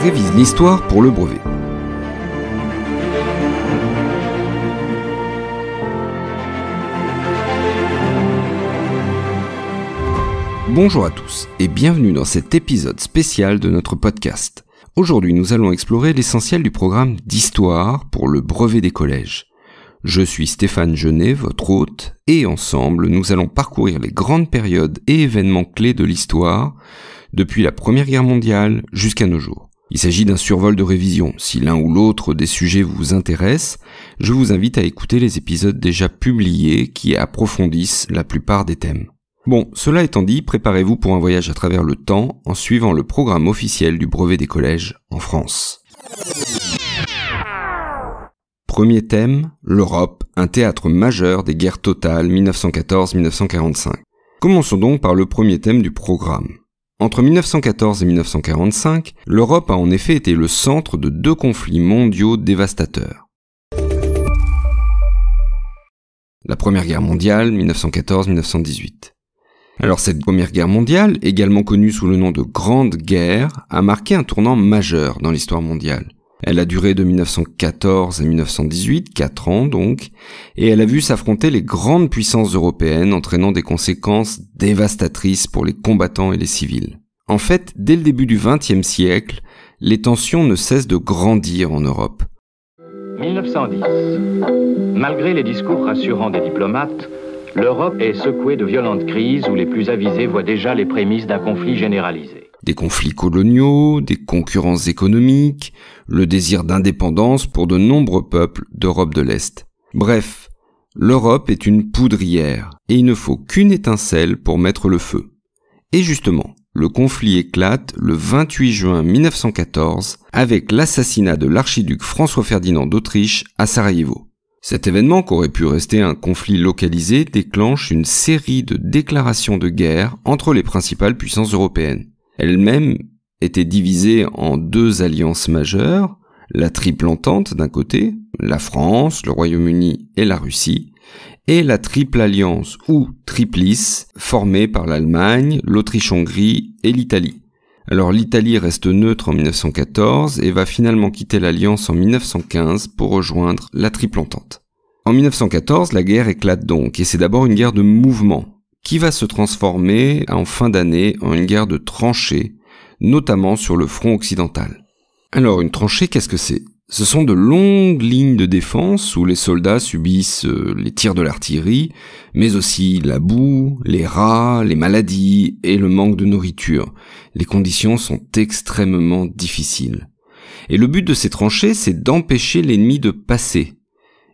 révise l'histoire pour le brevet. Bonjour à tous et bienvenue dans cet épisode spécial de notre podcast. Aujourd'hui, nous allons explorer l'essentiel du programme d'histoire pour le brevet des collèges. Je suis Stéphane Genet, votre hôte, et ensemble, nous allons parcourir les grandes périodes et événements clés de l'histoire, depuis la Première Guerre mondiale jusqu'à nos jours. Il s'agit d'un survol de révision. Si l'un ou l'autre des sujets vous intéresse, je vous invite à écouter les épisodes déjà publiés qui approfondissent la plupart des thèmes. Bon, cela étant dit, préparez-vous pour un voyage à travers le temps en suivant le programme officiel du brevet des collèges en France. Premier thème, l'Europe, un théâtre majeur des guerres totales 1914-1945. Commençons donc par le premier thème du programme. Entre 1914 et 1945, l'Europe a en effet été le centre de deux conflits mondiaux dévastateurs. La Première Guerre mondiale, 1914-1918. Alors cette Première Guerre mondiale, également connue sous le nom de Grande Guerre, a marqué un tournant majeur dans l'histoire mondiale. Elle a duré de 1914 à 1918, 4 ans donc, et elle a vu s'affronter les grandes puissances européennes, entraînant des conséquences dévastatrices pour les combattants et les civils. En fait, dès le début du XXe siècle, les tensions ne cessent de grandir en Europe. 1910. Malgré les discours rassurants des diplomates, l'Europe est secouée de violentes crises où les plus avisés voient déjà les prémices d'un conflit généralisé. Des conflits coloniaux, des concurrences économiques, le désir d'indépendance pour de nombreux peuples d'Europe de l'Est. Bref, l'Europe est une poudrière et il ne faut qu'une étincelle pour mettre le feu. Et justement, le conflit éclate le 28 juin 1914 avec l'assassinat de l'archiduc François-Ferdinand d'Autriche à Sarajevo. Cet événement, qu'aurait pu rester un conflit localisé, déclenche une série de déclarations de guerre entre les principales puissances européennes. Elles-mêmes étaient divisées en deux alliances majeures, la Triple Entente d'un côté, la France, le Royaume-Uni et la Russie, et la Triple Alliance ou Triplice, formée par l'Allemagne, l'Autriche-Hongrie et l'Italie. Alors l'Italie reste neutre en 1914 et va finalement quitter l'Alliance en 1915 pour rejoindre la Triple Entente. En 1914, la guerre éclate donc, et c'est d'abord une guerre de mouvement, qui va se transformer en fin d'année en une guerre de tranchées, notamment sur le front occidental. Alors une tranchée, qu'est-ce que c'est ? Ce sont de longues lignes de défense où les soldats subissent les tirs de l'artillerie, mais aussi la boue, les rats, les maladies et le manque de nourriture. Les conditions sont extrêmement difficiles. Et le but de ces tranchées, c'est d'empêcher l'ennemi de passer.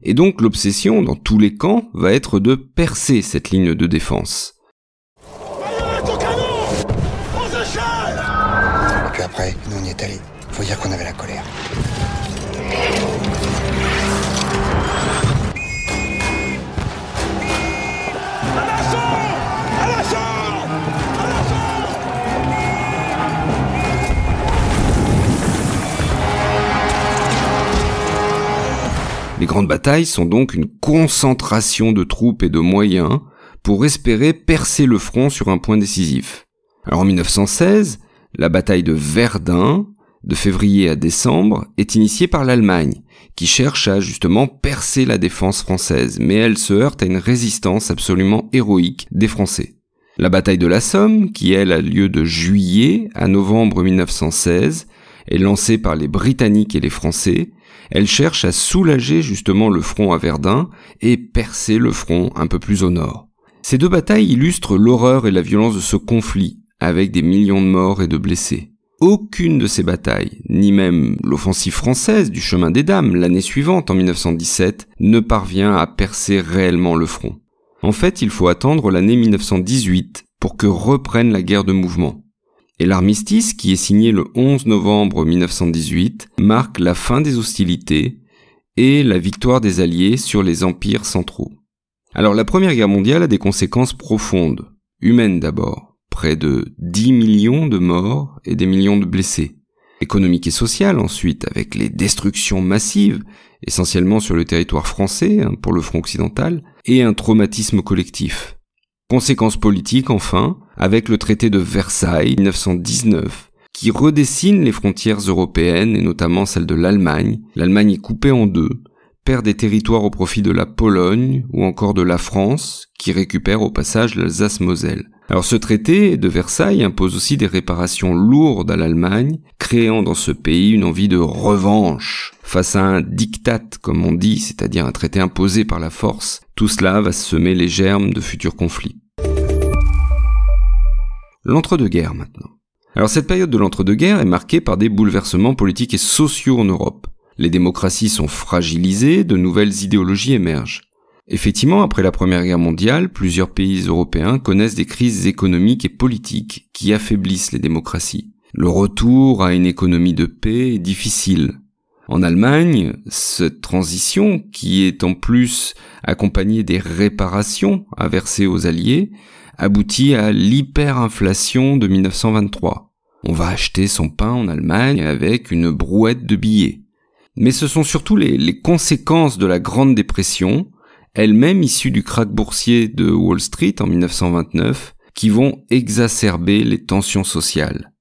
Et donc l'obsession dans tous les camps va être de percer cette ligne de défense. Et puis après, nous on y est allés. Faut dire qu'on avait la colère. Les grandes batailles sont donc une concentration de troupes et de moyens pour espérer percer le front sur un point décisif. Alors en 1916, la bataille de Verdun, de février à décembre, est initiée par l'Allemagne, qui cherche à justement percer la défense française, mais elle se heurte à une résistance absolument héroïque des Français. La bataille de la Somme, qui elle a lieu de juillet à novembre 1916, est lancée par les Britanniques et les Français. Elle cherche à soulager justement le front à Verdun et percer le front un peu plus au nord. Ces deux batailles illustrent l'horreur et la violence de ce conflit, avec des millions de morts et de blessés. Aucune de ces batailles, ni même l'offensive française du chemin des Dames l'année suivante, en 1917, ne parvient à percer réellement le front. En fait, il faut attendre l'année 1918 pour que reprenne la guerre de mouvement. Et l'armistice, qui est signé le 11 novembre 1918, marque la fin des hostilités et la victoire des Alliés sur les empires centraux. Alors la Première Guerre mondiale a des conséquences profondes, humaines d'abord, près de 10 millions de morts et des millions de blessés. Économiques et sociales ensuite, avec les destructions massives, essentiellement sur le territoire français, pour le front occidental, et un traumatisme collectif. Conséquences politiques enfin, avec le traité de Versailles 1919, qui redessine les frontières européennes et notamment celle de l'Allemagne. L'Allemagne est coupée en deux, perd des territoires au profit de la Pologne ou encore de la France, qui récupère au passage l'Alsace-Moselle. Alors ce traité de Versailles impose aussi des réparations lourdes à l'Allemagne, créant dans ce pays une envie de revanche face à un diktat, comme on dit, c'est-à-dire un traité imposé par la force. Tout cela va semer les germes de futurs conflits. L'entre-deux-guerres maintenant. Alors cette période de l'entre-deux-guerres est marquée par des bouleversements politiques et sociaux en Europe. Les démocraties sont fragilisées, de nouvelles idéologies émergent. Effectivement, après la Première Guerre mondiale, plusieurs pays européens connaissent des crises économiques et politiques qui affaiblissent les démocraties. Le retour à une économie de paix est difficile. En Allemagne, cette transition, qui est en plus accompagnée des réparations à verser aux Alliés, aboutit à l'hyperinflation de 1923. On va acheter son pain en Allemagne avec une brouette de billets. Mais ce sont surtout les conséquences de la Grande Dépression, elle-même issue du krach boursier de Wall Street en 1929, qui vont exacerber les tensions sociales.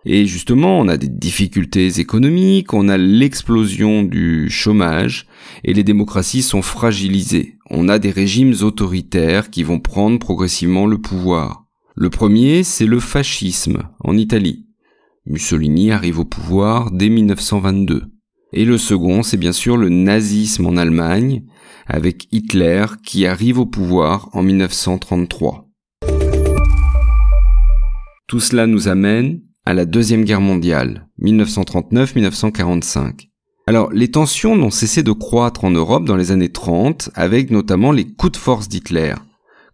Et justement, on a des difficultés économiques, on a l'explosion du chômage, et les démocraties sont fragilisées. On a des régimes autoritaires qui vont prendre progressivement le pouvoir. Le premier, c'est le fascisme, en Italie. Mussolini arrive au pouvoir dès 1922. Et le second, c'est bien sûr le nazisme en Allemagne, avec Hitler qui arrive au pouvoir en 1933. Tout cela nous amène à la Deuxième Guerre mondiale, 1939-1945. Alors, les tensions n'ont cessé de croître en Europe dans les années 30, avec notamment les coups de force d'Hitler,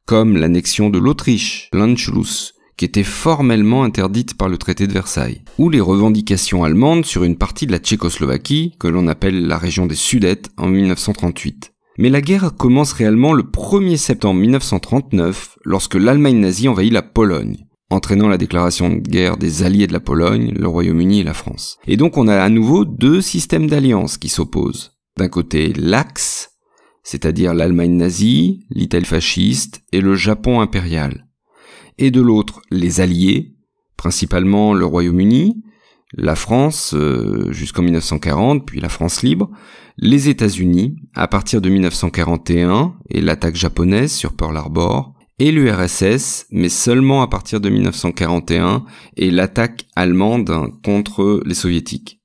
comme l'annexion de l'Autriche, l'Anschluss, qui était formellement interdite par le traité de Versailles, ou les revendications allemandes sur une partie de la Tchécoslovaquie, que l'on appelle la région des Sudètes, en 1938. Mais la guerre commence réellement le 1er septembre 1939, lorsque l'Allemagne nazie envahit la Pologne, entraînant la déclaration de guerre des alliés de la Pologne, le Royaume-Uni et la France. Et donc on a à nouveau deux systèmes d'alliance qui s'opposent. D'un côté, l'Axe, c'est-à-dire l'Allemagne nazie, l'Italie fasciste et le Japon impérial. Et de l'autre, les alliés, principalement le Royaume-Uni, la France jusqu'en 1940, puis la France libre, les États-Unis à partir de 1941 et l'attaque japonaise sur Pearl Harbor, et l'URSS, mais seulement à partir de 1941 et l'attaque allemande contre les soviétiques.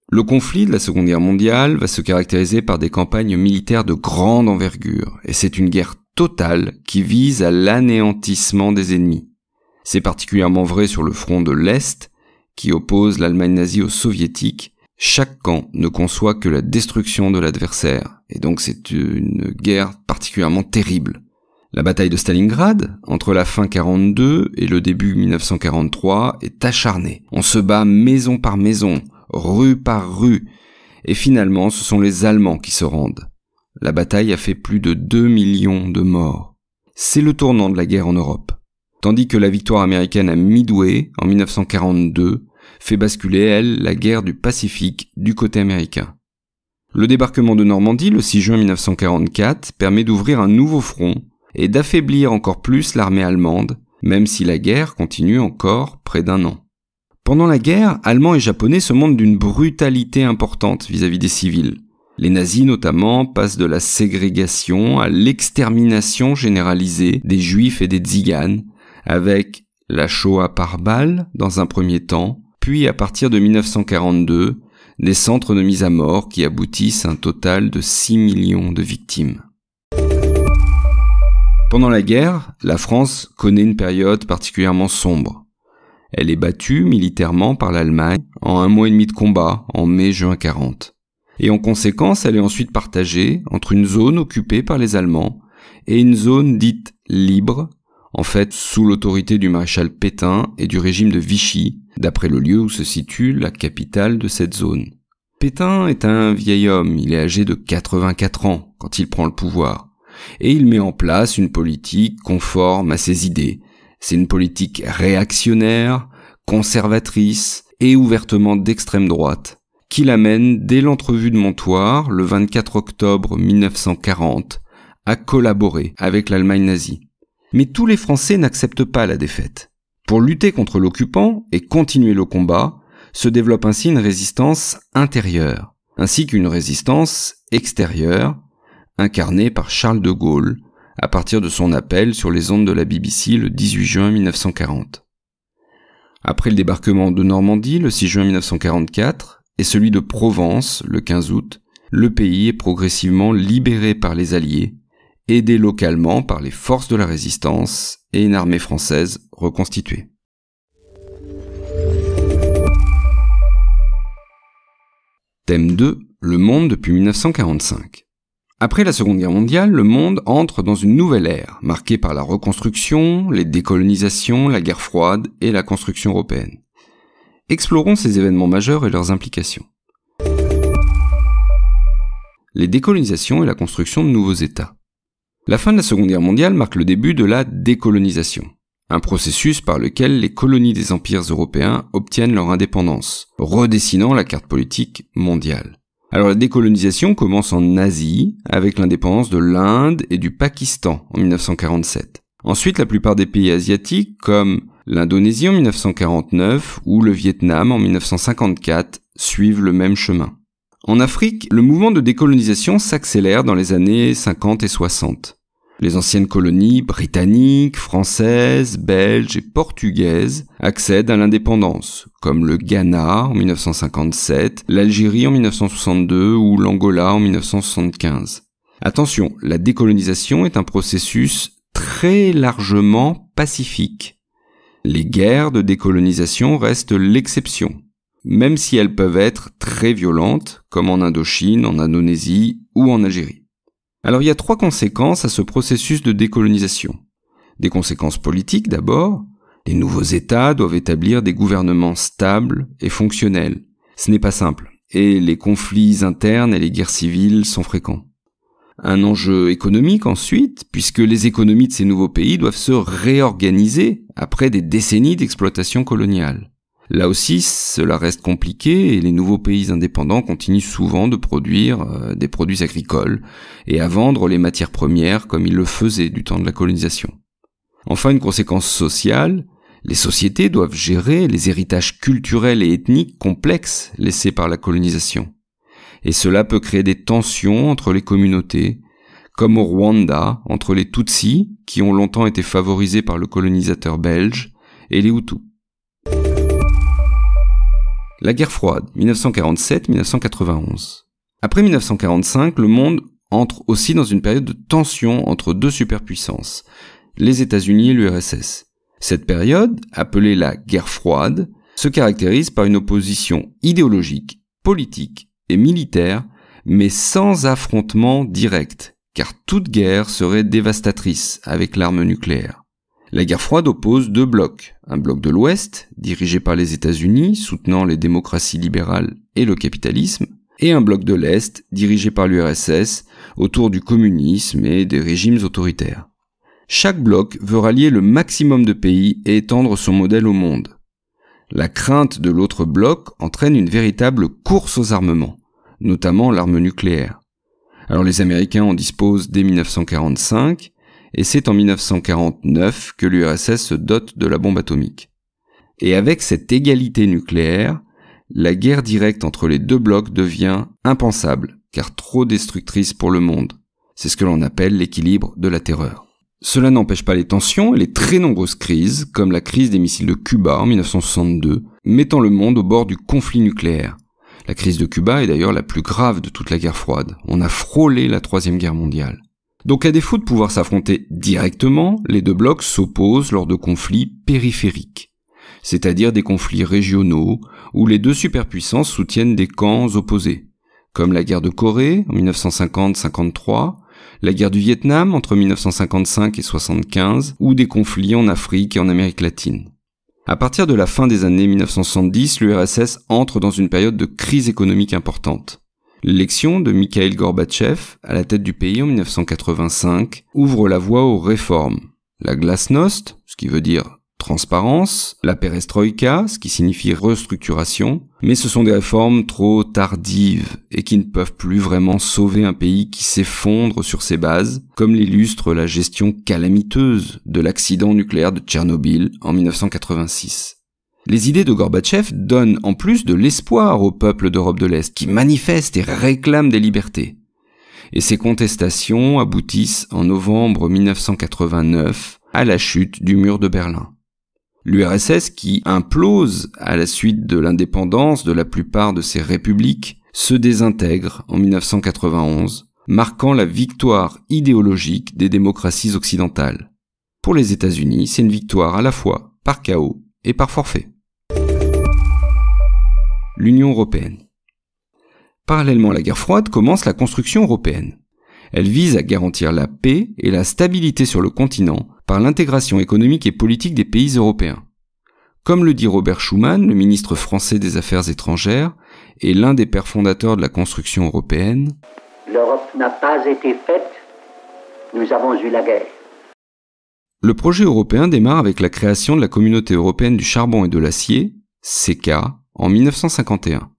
Le conflit de la Seconde Guerre mondiale va se caractériser par des campagnes militaires de grande envergure, et c'est une guerre totale qui vise à l'anéantissement des ennemis. C'est particulièrement vrai sur le front de l'Est, qui oppose l'Allemagne nazie aux soviétiques. Chaque camp ne conçoit que la destruction de l'adversaire, et donc c'est une guerre particulièrement terrible. La bataille de Stalingrad, entre la fin 42 et le début 1943, est acharnée. On se bat maison par maison, rue par rue, et finalement ce sont les Allemands qui se rendent. La bataille a fait plus de 2 millions de morts. C'est le tournant de la guerre en Europe. Tandis que la victoire américaine à Midway, en 1942, fait basculer, elle, la guerre du Pacifique du côté américain. Le débarquement de Normandie, le 6 juin 1944, permet d'ouvrir un nouveau front et d'affaiblir encore plus l'armée allemande, même si la guerre continue encore près d'1 an. Pendant la guerre, Allemands et Japonais se montrent d'une brutalité importante vis-à-vis des civils. Les nazis notamment passent de la ségrégation à l'extermination généralisée des juifs et des tziganes, avec la Shoah par balles dans un premier temps, puis à partir de 1942, des centres de mise à mort qui aboutissent à un total de 6 millions de victimes. Pendant la guerre, la France connaît une période particulièrement sombre. Elle est battue militairement par l'Allemagne en 1 mois et demi de combat en mai-juin 40. Et en conséquence, elle est ensuite partagée entre une zone occupée par les Allemands et une zone dite libre, en fait sous l'autorité du maréchal Pétain et du régime de Vichy, d'après le lieu où se situe la capitale de cette zone. Pétain est un vieil homme, il est âgé de 84 ans quand il prend le pouvoir, et il met en place une politique conforme à ses idées. C'est une politique réactionnaire, conservatrice et ouvertement d'extrême droite, qui l'amène dès l'entrevue de Montoire, le 24 octobre 1940, à collaborer avec l'Allemagne nazie. Mais tous les Français n'acceptent pas la défaite. Pour lutter contre l'occupant et continuer le combat, se développe ainsi une résistance intérieure, ainsi qu'une résistance extérieure, incarnée par Charles de Gaulle, à partir de son appel sur les ondes de la BBC le 18 juin 1940. Après le débarquement de Normandie le 6 juin 1944 et celui de Provence le 15 août, le pays est progressivement libéré par les Alliés, aidé localement par les forces de la résistance et une armée française reconstituée. Thème 2. Le monde depuis 1945. Après la Seconde Guerre mondiale, le monde entre dans une nouvelle ère, marquée par la reconstruction, les décolonisations, la guerre froide et la construction européenne. Explorons ces événements majeurs et leurs implications. Les décolonisations et la construction de nouveaux États. La fin de la Seconde Guerre mondiale marque le début de la décolonisation, un processus par lequel les colonies des empires européens obtiennent leur indépendance, redessinant la carte politique mondiale. Alors la décolonisation commence en Asie, avec l'indépendance de l'Inde et du Pakistan en 1947. Ensuite, la plupart des pays asiatiques, comme l'Indonésie en 1949 ou le Vietnam en 1954, suivent le même chemin. En Afrique, le mouvement de décolonisation s'accélère dans les années 50 et 60. Les anciennes colonies britanniques, françaises, belges et portugaises accèdent à l'indépendance, comme le Ghana en 1957, l'Algérie en 1962 ou l'Angola en 1975. Attention, la décolonisation est un processus très largement pacifique. Les guerres de décolonisation restent l'exception, même si elles peuvent être très violentes, comme en Indochine, en Indonésie ou en Algérie. Alors il y a 3 conséquences à ce processus de décolonisation. Des conséquences politiques d'abord. Les nouveaux États doivent établir des gouvernements stables et fonctionnels. Ce n'est pas simple, et les conflits internes et les guerres civiles sont fréquents. Un enjeu économique ensuite, puisque les économies de ces nouveaux pays doivent se réorganiser après des décennies d'exploitation coloniale. Là aussi, cela reste compliqué et les nouveaux pays indépendants continuent souvent de produire des produits agricoles et à vendre les matières premières comme ils le faisaient du temps de la colonisation. Enfin, une conséquence sociale, les sociétés doivent gérer les héritages culturels et ethniques complexes laissés par la colonisation. Et cela peut créer des tensions entre les communautés, comme au Rwanda, entre les Tutsis, qui ont longtemps été favorisés par le colonisateur belge, et les Hutus. La guerre froide, 1947-1991. Après 1945, le monde entre aussi dans une période de tension entre 2 superpuissances, les États-Unis et l'URSS. Cette période, appelée la guerre froide, se caractérise par une opposition idéologique, politique et militaire, mais sans affrontement direct, car toute guerre serait dévastatrice avec l'arme nucléaire. La guerre froide oppose 2 blocs, un bloc de l'Ouest, dirigé par les États-Unis, soutenant les démocraties libérales et le capitalisme, et un bloc de l'Est, dirigé par l'URSS, autour du communisme et des régimes autoritaires. Chaque bloc veut rallier le maximum de pays et étendre son modèle au monde. La crainte de l'autre bloc entraîne une véritable course aux armements, notamment l'arme nucléaire. Alors les Américains en disposent dès 1945, et c'est en 1949 que l'URSS se dote de la bombe atomique. Et avec cette égalité nucléaire, la guerre directe entre les 2 blocs devient impensable, car trop destructrice pour le monde. C'est ce que l'on appelle l'équilibre de la terreur. Cela n'empêche pas les tensions et les très nombreuses crises, comme la crise des missiles de Cuba en 1962, mettant le monde au bord du conflit nucléaire. La crise de Cuba est d'ailleurs la plus grave de toute la guerre froide. On a frôlé la 3e guerre mondiale. Donc à défaut de pouvoir s'affronter directement, les 2 blocs s'opposent lors de conflits périphériques, c'est-à-dire des conflits régionaux où les 2 superpuissances soutiennent des camps opposés, comme la guerre de Corée en 1950-53, la guerre du Vietnam entre 1955 et 1975, ou des conflits en Afrique et en Amérique latine. À partir de la fin des années 1970, l'URSS entre dans une période de crise économique importante. L'élection de Mikhaïl Gorbatchev à la tête du pays en 1985 ouvre la voie aux réformes. La glasnost, ce qui veut dire transparence, la perestroïka, ce qui signifie restructuration, mais ce sont des réformes trop tardives et qui ne peuvent plus vraiment sauver un pays qui s'effondre sur ses bases, comme l'illustre la gestion calamiteuse de l'accident nucléaire de Tchernobyl en 1986. Les idées de Gorbatchev donnent en plus de l'espoir aux peuples d'Europe de l'Est qui manifestent et réclament des libertés. Et ces contestations aboutissent en novembre 1989 à la chute du mur de Berlin. L'URSS, qui implose à la suite de l'indépendance de la plupart de ses républiques, se désintègre en 1991, marquant la victoire idéologique des démocraties occidentales. Pour les États-Unis, c'est une victoire à la fois par chaos et par forfait. L'Union européenne. Parallèlement à la guerre froide, commence la construction européenne. Elle vise à garantir la paix et la stabilité sur le continent par l'intégration économique et politique des pays européens. Comme le dit Robert Schuman, le ministre français des Affaires étrangères, et l'un des pères fondateurs de la construction européenne, « L'Europe n'a pas été faite, nous avons eu la guerre. » Le projet européen démarre avec la création de la Communauté européenne du charbon et de l'acier, CECA, en 1951.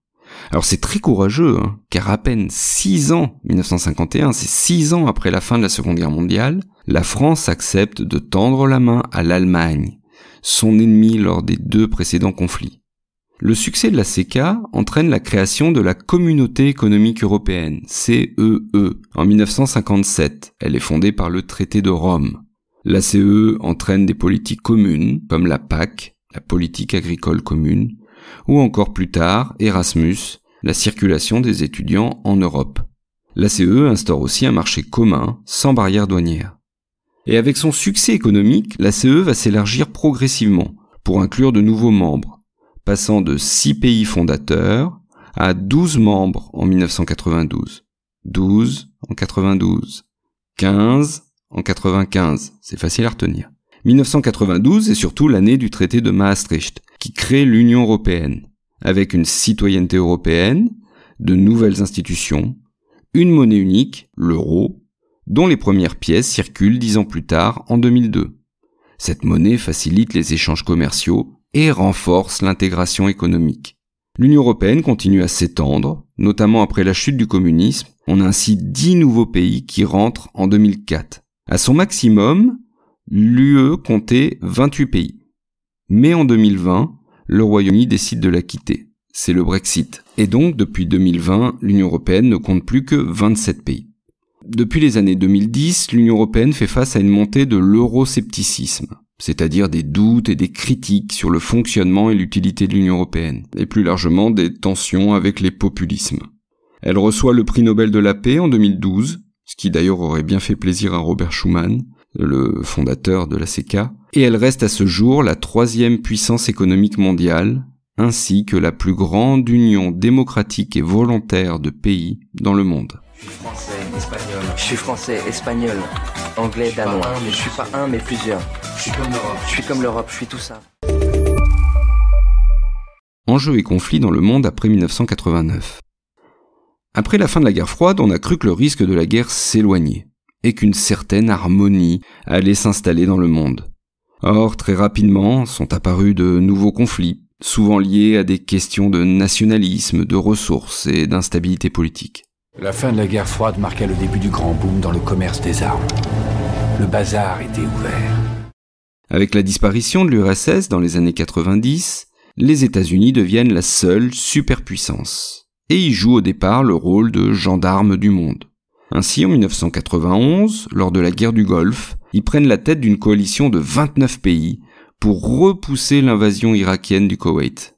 Alors c'est très courageux, car à peine 6 ans, 1951, c'est 6 ans après la fin de la Seconde Guerre mondiale, la France accepte de tendre la main à l'Allemagne, son ennemi lors des 2 précédents conflits. Le succès de la CECA entraîne la création de la Communauté économique européenne, CEE, en 1957. Elle est fondée par le traité de Rome. La CEE entraîne des politiques communes, comme la PAC, la politique agricole commune, ou encore plus tard, Erasmus, la circulation des étudiants en Europe. La CEE instaure aussi un marché commun, sans barrières douanières. Et avec son succès économique, la CEE va s'élargir progressivement, pour inclure de nouveaux membres, passant de 6 pays fondateurs à 12 membres en 1992, 12 en 92, 15 en 95, c'est facile à retenir. 1992 est surtout l'année du traité de Maastricht, qui crée l'Union européenne, avec une citoyenneté européenne, de nouvelles institutions, une monnaie unique, l'euro, dont les premières pièces circulent 10 ans plus tard, en 2002. Cette monnaie facilite les échanges commerciaux et renforce l'intégration économique. L'Union européenne continue à s'étendre, notamment après la chute du communisme. On a ainsi 10 nouveaux pays qui rentrent en 2004. À son maximum, l'UE comptait 28 pays. Mais en 2020, le Royaume-Uni décide de la quitter. C'est le Brexit. Et donc, depuis 2020, l'Union européenne ne compte plus que 27 pays. Depuis les années 2010, l'Union européenne fait face à une montée de l'euroscepticisme, c'est-à-dire des doutes et des critiques sur le fonctionnement et l'utilité de l'Union européenne, et plus largement des tensions avec les populismes. Elle reçoit le prix Nobel de la paix en 2012, ce qui d'ailleurs aurait bien fait plaisir à Robert Schuman, le fondateur de la CECA, et elle reste à ce jour la 3e puissance économique mondiale, ainsi que la plus grande union démocratique et volontaire de pays dans le monde. Je suis français, espagnol, anglais, danois. Je suis pas un, mais plusieurs. Je suis comme l'Europe, je suis tout ça. Enjeux et conflits dans le monde après 1989. Après la fin de la guerre froide, on a cru que le risque de la guerre s'éloignait, et qu'une certaine harmonie allait s'installer dans le monde. Or, très rapidement, sont apparus de nouveaux conflits, souvent liés à des questions de nationalisme, de ressources et d'instabilité politique. La fin de la guerre froide marqua le début du grand boom dans le commerce des armes. Le bazar était ouvert. Avec la disparition de l'URSS dans les années 90, les États-Unis deviennent la seule superpuissance, et y jouent au départ le rôle de gendarme du monde. Ainsi, en 1991, lors de la guerre du Golfe, ils prennent la tête d'une coalition de 29 pays pour repousser l'invasion irakienne du Koweït.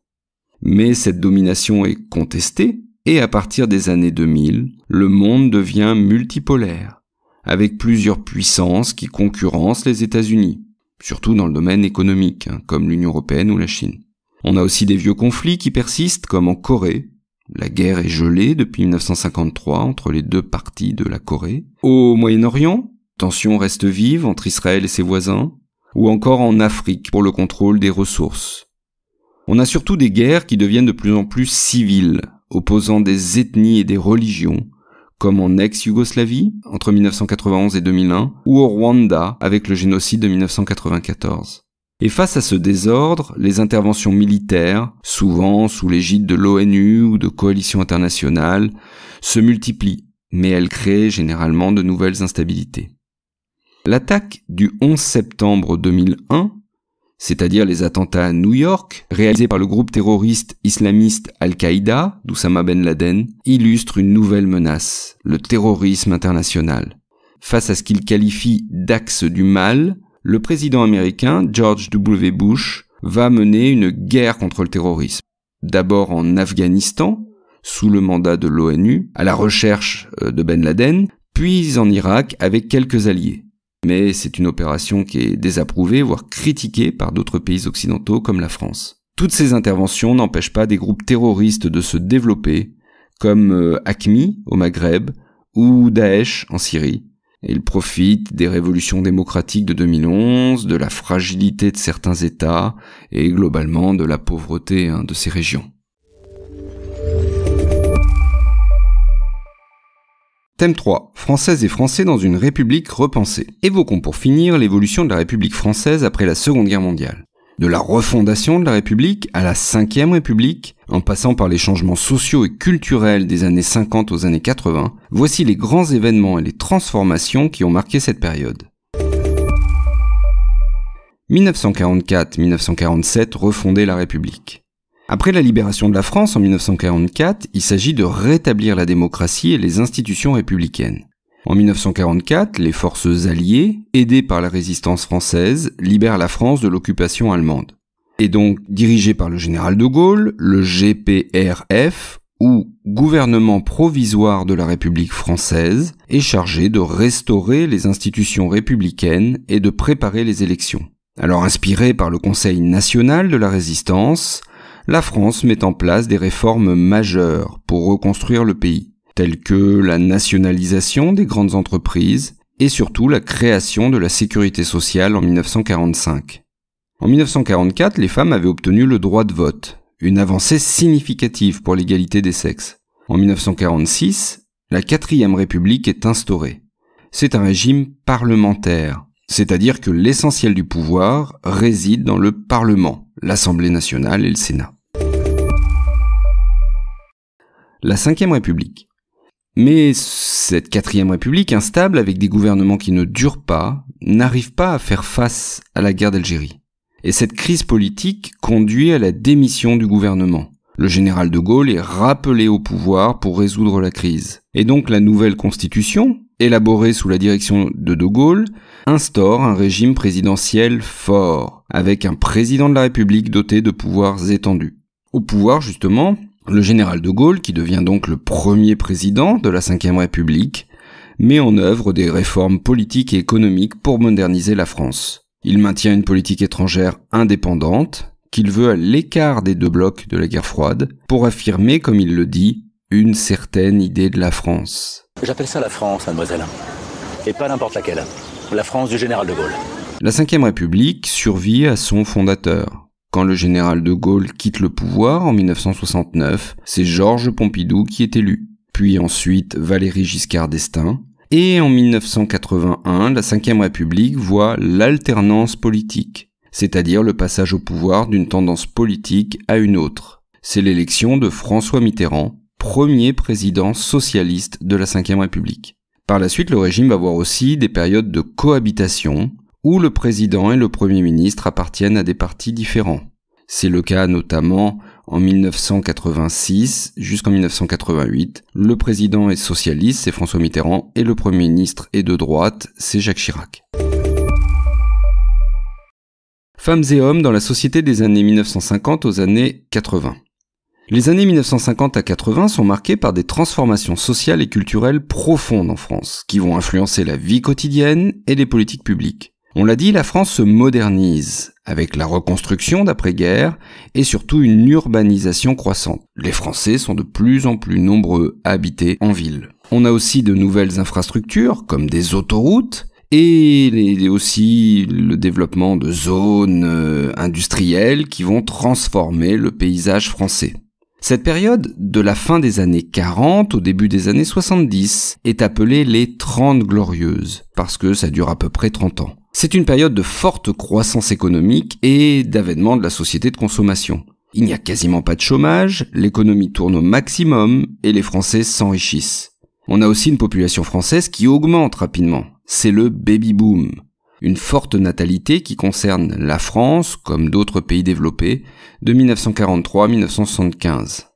Mais cette domination est contestée, et à partir des années 2000, le monde devient multipolaire, avec plusieurs puissances qui concurrencent les États-Unis, surtout dans le domaine économique, comme l'Union européenne ou la Chine. On a aussi des vieux conflits qui persistent, comme en Corée. La guerre est gelée depuis 1953 entre les 2 parties de la Corée. Au Moyen-Orient, tensions restent vives entre Israël et ses voisins, ou encore en Afrique pour le contrôle des ressources. On a surtout des guerres qui deviennent de plus en plus civiles, opposant des ethnies et des religions, comme en ex-Yougoslavie, entre 1991 et 2001, ou au Rwanda, avec le génocide de 1994. Et face à ce désordre, les interventions militaires, souvent sous l'égide de l'ONU ou de coalitions internationales, se multiplient, mais elles créent généralement de nouvelles instabilités. L'attaque du 11 septembre 2001, c'est-à-dire les attentats à New York, réalisés par le groupe terroriste islamiste Al-Qaïda, d'Oussama Ben Laden, illustre une nouvelle menace, le terrorisme international. Face à ce qu'il qualifie d'axe du mal, le président américain George W. Bush va mener une guerre contre le terrorisme. D'abord en Afghanistan, sous le mandat de l'ONU, à la recherche de Ben Laden, puis en Irak avec quelques alliés. Mais c'est une opération qui est désapprouvée, voire critiquée par d'autres pays occidentaux comme la France. Toutes ces interventions n'empêchent pas des groupes terroristes de se développer, comme AQMI au Maghreb ou Daesh en Syrie. Et ils profitent des révolutions démocratiques de 2011, de la fragilité de certains États et globalement de la pauvreté de ces régions. Thème 3. Françaises et Français dans une République repensée. Évoquons pour finir l'évolution de la République française après la Seconde Guerre mondiale. De la refondation de la République à la Cinquième République, en passant par les changements sociaux et culturels des années 50 aux années 80, voici les grands événements et les transformations qui ont marqué cette période. 1944-1947, refonder la République. Après la libération de la France en 1944, il s'agit de rétablir la démocratie et les institutions républicaines. En 1944, les forces alliées, aidées par la résistance française, libèrent la France de l'occupation allemande. Et donc, dirigé par le général de Gaulle, le GPRF, ou gouvernement provisoire de la République française, est chargé de restaurer les institutions républicaines et de préparer les élections. Alors inspiré par le Conseil national de la résistance, la France met en place des réformes majeures pour reconstruire le pays, telles que la nationalisation des grandes entreprises et surtout la création de la sécurité sociale en 1945. En 1944, les femmes avaient obtenu le droit de vote, une avancée significative pour l'égalité des sexes. En 1946, la 4e République est instaurée. C'est un régime parlementaire, c'est-à-dire que l'essentiel du pouvoir réside dans le Parlement, l'Assemblée nationale et le Sénat. La 5e République. Mais cette 4e République instable, avec des gouvernements qui ne durent pas, n'arrive pas à faire face à la guerre d'Algérie. Et cette crise politique conduit à la démission du gouvernement. Le général de Gaulle est rappelé au pouvoir pour résoudre la crise. Et donc la nouvelle constitution, élaborée sous la direction de Gaulle, instaure un régime présidentiel fort, avec un président de la République doté de pouvoirs étendus. Au pouvoir, justement, le général de Gaulle, qui devient donc le premier président de la 5e République, met en œuvre des réformes politiques et économiques pour moderniser la France. Il maintient une politique étrangère indépendante, qu'il veut à l'écart des deux blocs de la guerre froide, pour affirmer, comme il le dit, une certaine idée de la France. J'appelle ça la France, mademoiselle. Et pas n'importe laquelle. La France du général de Gaulle. La 5e République survit à son fondateur. Quand le général de Gaulle quitte le pouvoir en 1969, c'est Georges Pompidou qui est élu. Puis ensuite Valéry Giscard d'Estaing. Et en 1981, la 5e République voit l'alternance politique, c'est-à-dire le passage au pouvoir d'une tendance politique à une autre. C'est l'élection de François Mitterrand, premier président socialiste de la 5e République. Par la suite, le régime va voir aussi des périodes de cohabitation, où le président et le premier ministre appartiennent à des partis différents. C'est le cas notamment en 1986 jusqu'en 1988. Le président est socialiste, c'est François Mitterrand, et le premier ministre est de droite, c'est Jacques Chirac. Femmes et hommes dans la société des années 1950 aux années 80. Les années 1950 à 80 sont marquées par des transformations sociales et culturelles profondes en France, qui vont influencer la vie quotidienne et les politiques publiques. On l'a dit, la France se modernise, avec la reconstruction d'après-guerre et surtout une urbanisation croissante. Les Français sont de plus en plus nombreux à habiter en ville. On a aussi de nouvelles infrastructures, comme des autoroutes, et aussi le développement de zones industrielles qui vont transformer le paysage français. Cette période, de la fin des années 40 au début des années 70, est appelée les 30 glorieuses, parce que ça dure à peu près 30 ans. C'est une période de forte croissance économique et d'avènement de la société de consommation. Il n'y a quasiment pas de chômage, l'économie tourne au maximum et les Français s'enrichissent. On a aussi une population française qui augmente rapidement. C'est le baby boom. Une forte natalité qui concerne la France, comme d'autres pays développés, de 1943 à 1975.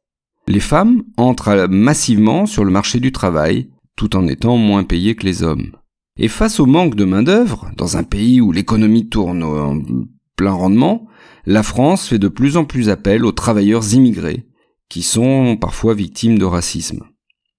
Les femmes entrent massivement sur le marché du travail, tout en étant moins payées que les hommes. Et face au manque de main-d'œuvre, dans un pays où l'économie tourne en plein rendement, la France fait de plus en plus appel aux travailleurs immigrés, qui sont parfois victimes de racisme.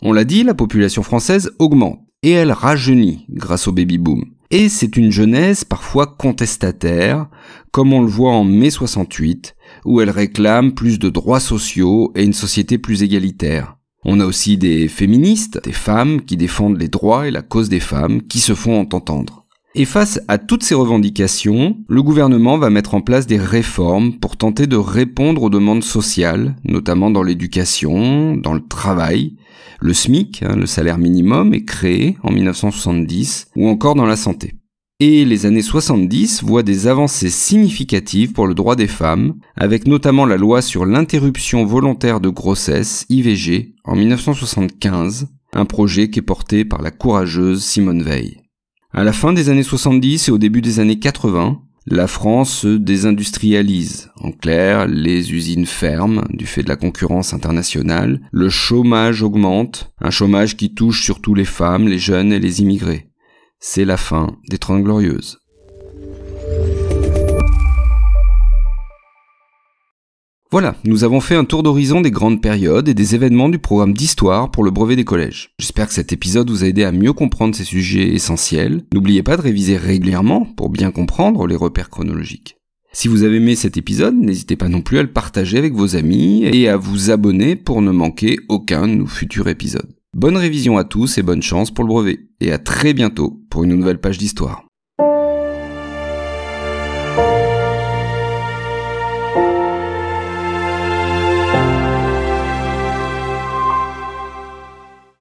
On l'a dit, la population française augmente, et elle rajeunit grâce au baby-boom. Et c'est une jeunesse parfois contestataire, comme on le voit en mai 68, où elle réclame plus de droits sociaux et une société plus égalitaire. On a aussi des féministes, des femmes qui défendent les droits et la cause des femmes, qui se font entendre. Et face à toutes ces revendications, le gouvernement va mettre en place des réformes pour tenter de répondre aux demandes sociales, notamment dans l'éducation, dans le travail. Le SMIC, le salaire minimum, est créé en 1970, ou encore dans la santé. Et les années 70 voient des avancées significatives pour le droit des femmes, avec notamment la loi sur l'interruption volontaire de grossesse, IVG, en 1975, un projet qui est porté par la courageuse Simone Veil. À la fin des années 70 et au début des années 80, la France se désindustrialise. En clair, les usines ferment du fait de la concurrence internationale, le chômage augmente, un chômage qui touche surtout les femmes, les jeunes et les immigrés. C'est la fin des 30 glorieuses. Voilà, nous avons fait un tour d'horizon des grandes périodes et des événements du programme d'histoire pour le brevet des collèges. J'espère que cet épisode vous a aidé à mieux comprendre ces sujets essentiels. N'oubliez pas de réviser régulièrement pour bien comprendre les repères chronologiques. Si vous avez aimé cet épisode, n'hésitez pas non plus à le partager avec vos amis et à vous abonner pour ne manquer aucun de nos futurs épisodes. Bonne révision à tous et bonne chance pour le brevet. Et à très bientôt pour une nouvelle page d'histoire.